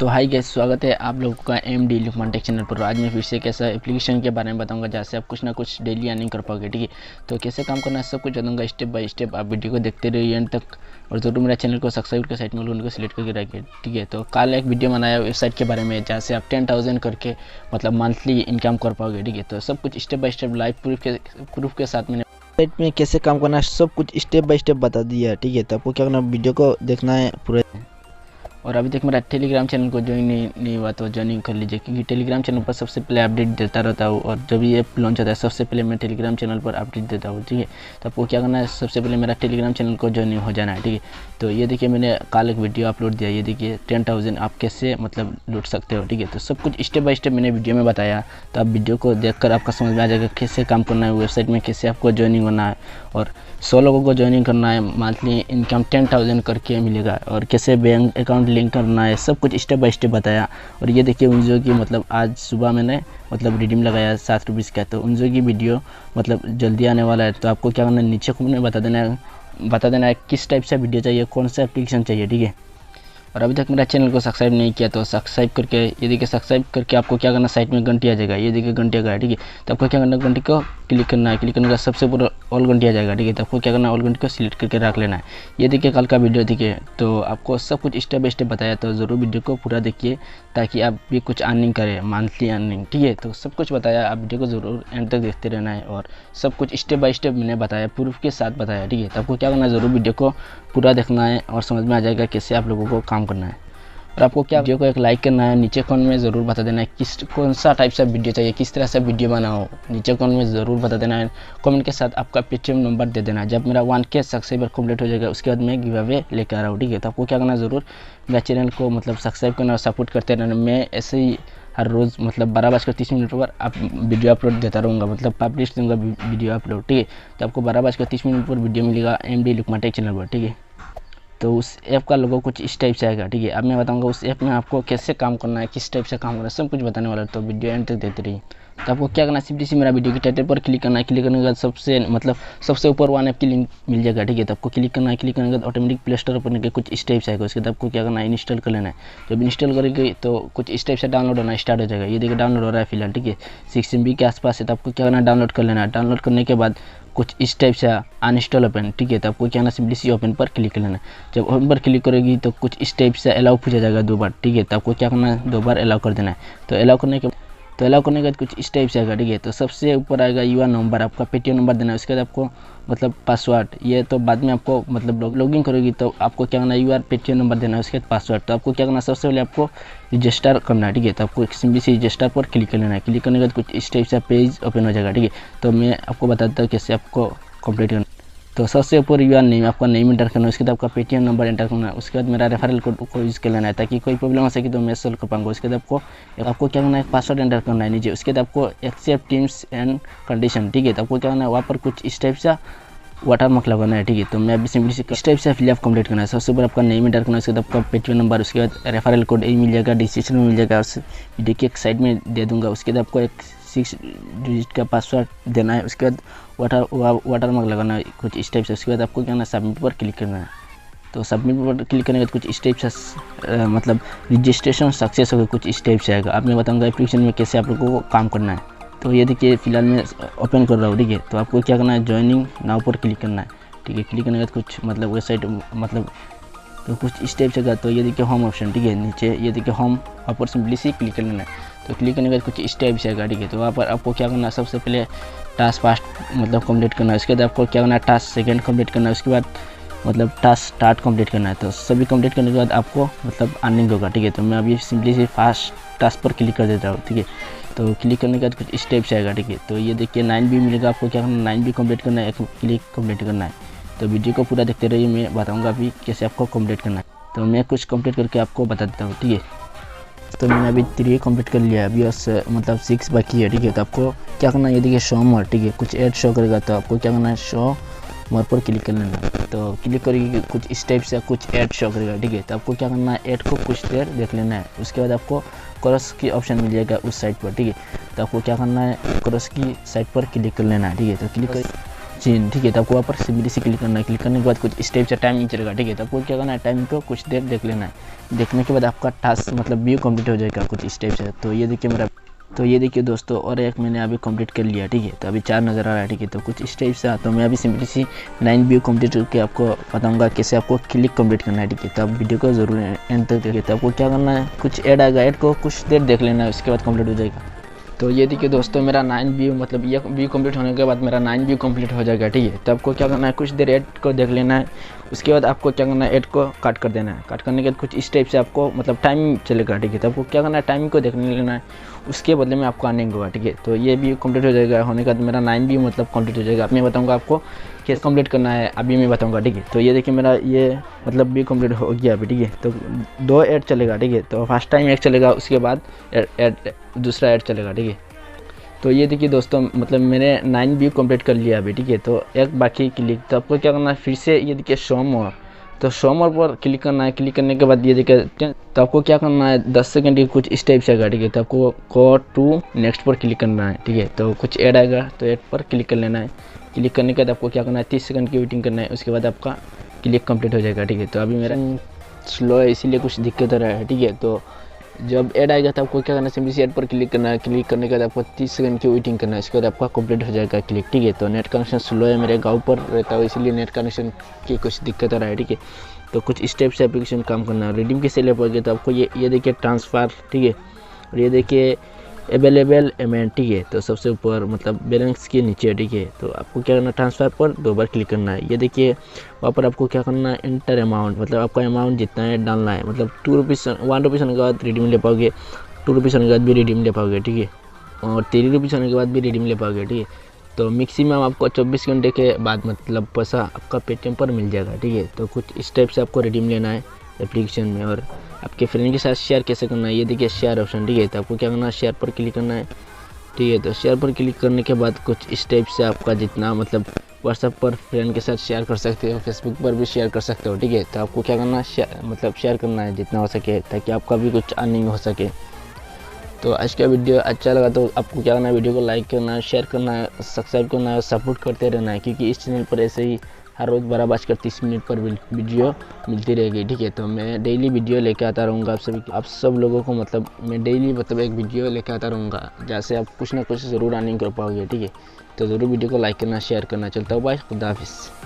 तो hi guys, स्वागत है आप लोगों का एमडी लुकमान टेक चैनल पर। आज मैं फिर से कैसा एप्लीकेशन के बारे में बताऊंगा जहाँ से आप कुछ ना कुछ डेली अर्निंग कर पाओगे। ठीक है, तो कैसे काम करना है सब कुछ बताऊंगा स्टेप बाय स्टेप। आप वीडियो को देखते रहिए एंड तक और जरूर मेरा चैनल को सब्सक्राइब के साइड में उनको सिलेक्ट करके रखिए। ठीक है, तो कल एक वीडियो बनाया वेबसाइट के बारे में जहाँ से आप 10,000 करके मतलब मंथली इनकम कर पाओगे। ठीक है, तो सब कुछ step by step live proof के साथ मैंने वेबसाइट में कैसे काम करना है सब कुछ स्टेप बाय स्टेप बता दिया है। ठीक है, तो आपको क्या करना है, वीडियो को देखना है पूरा। और अभी तक मेरा टेलीग्राम चैनल को ज्वाइन नहीं हुआ तो ज्वाइनिंग कर लीजिए, क्योंकि टेलीग्राम चैनल पर सबसे पहले अपडेट देता रहता हूँ और जब ये ऐप लॉन्च होता है सबसे पहले मैं टेलीग्राम चैनल पर अपडेट देता हूँ। ठीक है, तो आपको क्या करना है, सबसे पहले मेरा टेलीग्राम चैनल को ज्वाइन हो जाना है। ठीक है, तो ये देखिए मैंने कल एक वीडियो अपलोड दिया, ये देखिए 10,000 आप कैसे मतलब लूट सकते हो। ठीक है, तो सब कुछ स्टेप बाय स्टेप मैंने वीडियो में बताया, तो आप वीडियो को देखकर आपका समझ में आ जाएगा कैसे काम करना है वेबसाइट में, कैसे आपको ज्वाइनिंग होना है और 100 लोगों को ज्वाइनिंग करना है, मंथली इनकम 10,000 करके मिलेगा और कैसे बैंक अकाउंट लिंक करना है, सब कुछ स्टेप बाय स्टेप बताया। और ये देखिए उनजो की मतलब आज सुबह मैंने मतलब रिडीम लगाया 7 रुपीज़ का, तो उनजो की वीडियो मतलब जल्दी आने वाला है। तो आपको क्या करना है, नीचे कमेंट में बता देना है किस टाइप से वीडियो चाहिए, कौन सा एप्लीकेशन चाहिए। ठीक है, और अभी तक मेरा चैनल को सब्सक्राइब नहीं किया तो सब्सक्राइब करके, ये देखिए सब्सक्राइब करके आपको क्या करना, साइड में घंटी आ जाएगा, ये देखिए घंटी आ गया। ठीक है, तो आपको क्या करना, घंटी को क्लिक करना है, क्लिक करने का सबसे ऊपर ऑल घंटी आ जाएगा। ठीक है, तो आपको क्या करना है, ऑल घंटी को सिलेक्ट करके रख लेना है। ये देखिए कल का वीडियो देखिए, तो आपको सब कुछ स्टेप बाय स्टेप बताया, तो ज़रूर वीडियो को पूरा देखिए ताकि आप भी कुछ अर्निंग करें, मंथली अर्निंग। ठीक है, तो सब कुछ बताया, आप वीडियो को ज़रूर एंड तक देखते रहना है और सब कुछ स्टेप बाय स्टेप मैंने बताया, प्रूफ के साथ बताया। ठीक है, तो आपको क्या करना है, ज़रूर वीडियो को पूरा देखना है और समझ में आ जाएगा कैसे आप लोगों को काम करना है। और आपको क्या वीडियो को एक लाइक करना है, नीचे कमेंट में ज़रूर बता देना है कौन सा टाइप से वीडियो चाहिए, किस तरह से वीडियो बनाओ, नीचे कमेंट में ज़रूर बता देना है। कमेंट के साथ आपका पेटीएम नंबर दे देना है। जब मेरा 1K सब्सक्राइबर कंप्लीट हो जाएगा उसके बाद मैं गिव अवे लेकर आ रहा हूँ। ठीक है, तो आपको क्या करना है, ज़रूर मेरा चैनल को मतलब सब्सक्राइब करना और सपोर्ट करते रहना। मैं ऐसे ही हर रोज़ मतलब 12:30 पर आप वीडियो अपलोड देता रहूँगा, मतलब पब्लिश दूँगा वीडियो अपलोड। ठीक है, तो आपको 12:30 पर वीडियो मिलेगा एमडी लुकमान टेक चैनल पर। ठीक है, तो उस ऐप का लोगो कुछ इस टाइप से आएगा। ठीक है, अब मैं बताऊंगा उस ऐप में आपको कैसे काम करना है, किस टाइप से काम करना है, सब कुछ बताने वाला है, तो वीडियो एंड तक देते रहिए। तो आपको क्या करना है, सिंपली सी मेरा वीडियो के टाइटल पर क्लिक करना है, क्लिक करने के बाद सबसे ऊपर वन ऐप की लिंक मिल जाएगा। ठीक है, तो आपको क्लिक करना है, क्लिक करने के बाद ऑटोमेटिक प्ले स्टोर पर के कुछ इस टाइप से आएगा। उसके बाद आपको क्या करना है, इंस्टॉल कर लेना है। जब इंस्टॉल करेंगे तो कुछ इस टाइप से डाउनलोड होना स्टार्ट हो जाएगा। ये देखिए डाउनलोड हो रहा है फिलहाल। ठीक है, 6 MB के आसपास है, तो आपको क्या करना है, डाउनलोड कर लेना है। डाउनलोड करने के बाद कुछ इस टाइप से अनइंस्टॉल ओपन। ठीक है, तो आपको क्या करना, सिंपली सी ओपन पर क्लिक कर लेना है। जब ओपन पर क्लिक करेगी तो कुछ इस टाइप से अलाउ पूछा जाएगा 2 बार। ठीक है, तो आपको क्या करना है, 2 बार अलाउ कर देना है। तो अलाउ करने के बाद कुछ इस टाइप से आएगा। ठीक है, तो सबसे ऊपर आएगा यूआर नंबर, आपका पेटीएम नंबर देना है। उसके बाद आपको मतलब पासवर्ड, ये तो बाद में आपको मतलब लॉगिन करोगी तो आपको क्या करना है, यूआर पेटीएम नंबर देना है। उसके बाद पासवर्ड, तो आपको क्या करना है, सबसे पहले आपको रजिस्टर करना है। ठीक है, तो आपको सिंपली से रजिस्टर पर क्लिक कर लेना है। क्लिक करने के बाद कुछ इस टाइप से पेज ओपन हो जाएगा। ठीक है, तो मैं आपको बताता हूँ कैसे आपको कंप्लीट करना। तो सबसे ऊपर यूआर नेम, आपका नेम एंटर करना है। उसके बाद आपका पेटीएम नंबर एंटर करना है। उसके बाद मेरा रेफरल कोड को यूज़ कर लेना है ताकि कोई प्रॉब्लम हो सके तो मैं सॉल्व कर पाऊंगा। उसके बाद आपको क्या करना है, पासवर्ड एंटर करना है नीचे। उसके बाद आपको एक्सेप्ट टर्म्स एंड कंडीशन। ठीक है, तो आपको क्या करना है, वहाँ पर कुछ इस टाइप से वाटरमार्क लगाना है। ठीक है, तो मैं अभी सिंपली इस टाइप से फिलअप कंप्लीट करना है। सबसे ऊपर आपका नेम एंटर करना है, उसके बाद आपका पेटीएम नंबर, उसके बाद रेफरल कोड यही मिल जाएगा, डिस्क्रिप्शन में मिल जाएगा और वीडियो की एक साइड में दे दूँगा। उसके बाद आपको एक 6 डिजिट का पासवर्ड देना है। उसके बाद वाटरमार्क लगाना है कुछ इस टाइप से। उसके बाद आपको क्या करना है, सबमिट पर क्लिक करना है। तो सबमिट पर क्लिक करने के बाद कुछ इस टाइप से मतलब रजिस्ट्रेशन सक्सेस हो गया, कुछ इस टाइप से आएगा। अब मैं बताऊँगा एप्लीकेशन में कैसे आप लोगों को काम करना है। तो ये देखिए फिलहाल मैं ओपन कर रहा हूँ। ठीक है, तो आपको क्या करना है, ज्वाइनिंग नाउ पर क्लिक करना है। ठीक है, क्लिक करने के बाद कुछ मतलब वेबसाइट मतलब तो कुछ इस टाइप से का, तो ये देखिए होम ऑप्शन। ठीक है, नीचे ये देखिए होम, वहाँ पर सिंपली सी क्लिक कर लेना है। तो क्लिक करने के बाद कुछ इस टाइप से आएगा। ठीक है, तो वहाँ पर आपको क्या करना है, सबसे पहले टास्क फास्ट मतलब कंप्लीट करना है। उसके बाद आपको क्या करना है, टास्क सेकंड कंप्लीट करना है। उसके बाद मतलब टास्क स्टार्ट कंप्लीट करना है। तो सभी कंप्लीट करने के बाद आपको मतलब अर्निंग होगा। ठीक है, तो मैं अभी सिंपली से फास्ट टास्क पर क्लिक कर देता हूँ। ठीक है, तो क्लिक करने के बाद कुछ इस टाइप से आएगा। ठीक है, तो ये देखिए 9 भी मिलेगा। आपको क्या करना है, 9 भी कंप्लीट करना है, एक क्लिक कंप्लीट करना है। तो वीडियो को पूरा देखते रहिए, मैं बताऊँगा अभी कैसे आपको कंप्लीट करना है। तो मैं कुछ कंप्लीट करके आपको बता देता हूँ। ठीक है, तो मैंने अभी 3 कंप्लीट कर लिया है, अभी बस मतलब 6 बाकी है। ठीक है, तो आपको क्या करना है, ये देखिए शो मोर। ठीक है, कुछ ऐड शो करेगा तो आपको क्या करना है, शो मोर पर क्लिक कर लेना है। तो क्लिक करेगी कुछ इस टाइप से कुछ ऐड शो करेगा। ठीक है, तो आपको क्या करना है, ऐड को कुछ देर देख लेना है। उसके बाद आपको क्रॉस की ऑप्शन मिल जाएगा उस साइट पर। ठीक है, तो आपको क्या करना है, क्रॉस की साइट पर क्लिक कर लेना है। ठीक है, तो क्लिक कर चेन, ठीक है। तो आपको वहाँ पर सिंपली से क्लिक करना है। क्लिक करने के बाद कुछ स्टेप से टाइमिंग चलेगा, ठीक है। तो आपको क्या करना है, टाइमिंग को कुछ देर देख लेना है। देखने के बाद आपका टास्क मतलब व्यू कंप्लीट हो जाएगा कुछ स्टेप से। तो ये देखिए मेरा, तो ये देखिए दोस्तों, और एक मैंने अभी कंप्लीट कर लिया, ठीक है। तो अभी 4 नज़र आ रहा है, ठीक है। तो कुछ स्टेप से आता हूँ मैं अभी सिंपली सी 9 व्यू कंप्लीट करके आपको बताऊंगा कैसे आपको क्लिक कंप्लीट करना है, ठीक है। तो आप वीडियो को जरूर एंड तक देखिए। तो आपको क्या करना है, कुछ ऐड आएगा, ऐड को कुछ देर देख लेना है, उसके बाद कंप्लीट हो जाएगा। तो ये देखिए दोस्तों, मेरा 9 व्यू मतलब ये व्यू कंप्लीट होने के बाद मेरा 9 व्यू कंप्लीट हो जाएगा, ठीक है। तो आपको क्या करना है, कुछ देर ऐड को देख लेना है, उसके बाद आपको क्या करना है, ऐड को काट कर देना है। काट करने के बाद कुछ स्टेप से आपको मतलब टाइमिंग चलेगा, ठीक है। तो आपको क्या करना है, टाइमिंग को देखने लेना है, उसके बदले में आपको अर्निंग होगा, ठीक है। तो ये व्यू कंप्लीट हो जाएगा, होने के बाद मेरा 9 व्यू मतलब कंप्लीट हो जाएगा। मैं बताऊँगा आपको कैसे कंप्लीट करना है, अभी मैं बताऊँगा, ठीक है। तो ये देखिए मेरा ये मतलब व्यू कंप्लीट हो गया अभी, ठीक है। तो 2 ऐड चलेगा, ठीक है। तो फर्स्ट टाइम एक चलेगा, उसके बाद ऐड दूसरा ऐड चलेगा, ठीक है। तो ये देखिए दोस्तों, मतलब मैंने 9 व्यू कंप्लीट कर लिया अभी, ठीक है। तो एक बाकी क्लिक, तो आपको क्या करना है, फिर से ये देखिए शो मोर, तो शो मोर पर क्लिक करना है। क्लिक करने के बाद ये देखिए, तो आपको क्या करना है, 10 सेकंड की कुछ स्टेप्स आएगा, ठीक है। तो आपको गो टू नेक्स्ट पर क्लिक करना है, ठीक है। तो कुछ ऐड आएगा, तो ऐड पर क्लिक कर लेना है। क्लिक करने के बाद आपको क्या करना है, 30 सेकंड की वेटिंग करना है, उसके बाद आपका क्लिक कंप्लीट हो जाएगा, ठीक है। तो अभी मेरा स्लो है, इसीलिए कुछ दिक्कत हो रहा है, ठीक है। तो जब ऐड आएगा तो आपको क्या करना है, सिंपली से ऐड पर क्लिक करना है। क्लिक करने के बाद आपको 30 सेकंड की वेटिंग करना है, इसके बाद आपका कंप्लीट हो जाएगा क्लिक, ठीक है। तो नेट कनेक्शन स्लो है, मेरे गांव पर रहता हूँ, इसलिए नेट कनेक्शन की कुछ दिक्कत आ रहा है, ठीक है। तो कुछ स्टेप से एप्लीकेशन काम करना है। रिडीम कैसे ले पाओगे, तो आपको ये देखिए ट्रांसफ़र, ठीक है। और ये देखिए अवेलेबल अमाउंट, ठीक है। तो सबसे ऊपर मतलब बैलेंस के नीचे, ठीक है। तो आपको क्या करना है, ट्रांसफ़र पर 2 बार क्लिक करना है। ये देखिए वहाँ पर आपको क्या करना है, इंटर अमाउंट, मतलब आपका अमाउंट जितना है डालना है। मतलब 2 रुपीज़ 1 रुपीज़ होने के बाद रिडीम ले पाओगे, 2 रुपीज़ होने के बाद भी रिडीम ले पाओगे, ठीक है। और 3 रुपीज़ होने के बाद भी रिडीम ले पाओगे, ठीक है। तो मैक्सिमम आपको 24 घंटे के बाद मतलब पैसा आपका पेटीएम पर मिल जाएगा, ठीक है। तो कुछ स्टेप से आपको रिडीम लेना है एप्लीकेशन में, और आपके फ्रेंड के साथ शेयर कैसे करना है, ये देखिए शेयर ऑप्शन, ठीक है। तो आपको क्या करना है, शेयर पर क्लिक करना है, ठीक है। तो शेयर पर क्लिक करने के बाद कुछ स्टेप से आपका जितना मतलब व्हाट्सएप पर फ्रेंड के साथ शेयर कर सकते हो, फेसबुक पर भी शेयर कर सकते हो, ठीक है। तो आपको क्या करना है, मतलब शेयर करना है जितना हो सके, ताकि आपका भी कुछ अर्निंग हो सके। तो आज का वीडियो अच्छा लगा तो आपको क्या करना है, वीडियो को लाइक करना है, शेयर करना है, सब्सक्राइब करना है, सपोर्ट करते रहना है, क्योंकि इस चैनल पर ऐसे ही हर रोज़ 12:30 पर वीडियो मिलती रहेगी, ठीक है। तो मैं डेली वीडियो लेके आता रहूँगा आप सब लोगों को, मतलब मैं डेली मतलब एक वीडियो लेके आता रहूँगा, जैसे आप कुछ ना कुछ ज़रूर अर्निंग कर पाओगे, ठीक है। तो ज़रूर वीडियो को लाइक करना, शेयर करना। चलता हूँ, बाय, खुदा हाफिज़।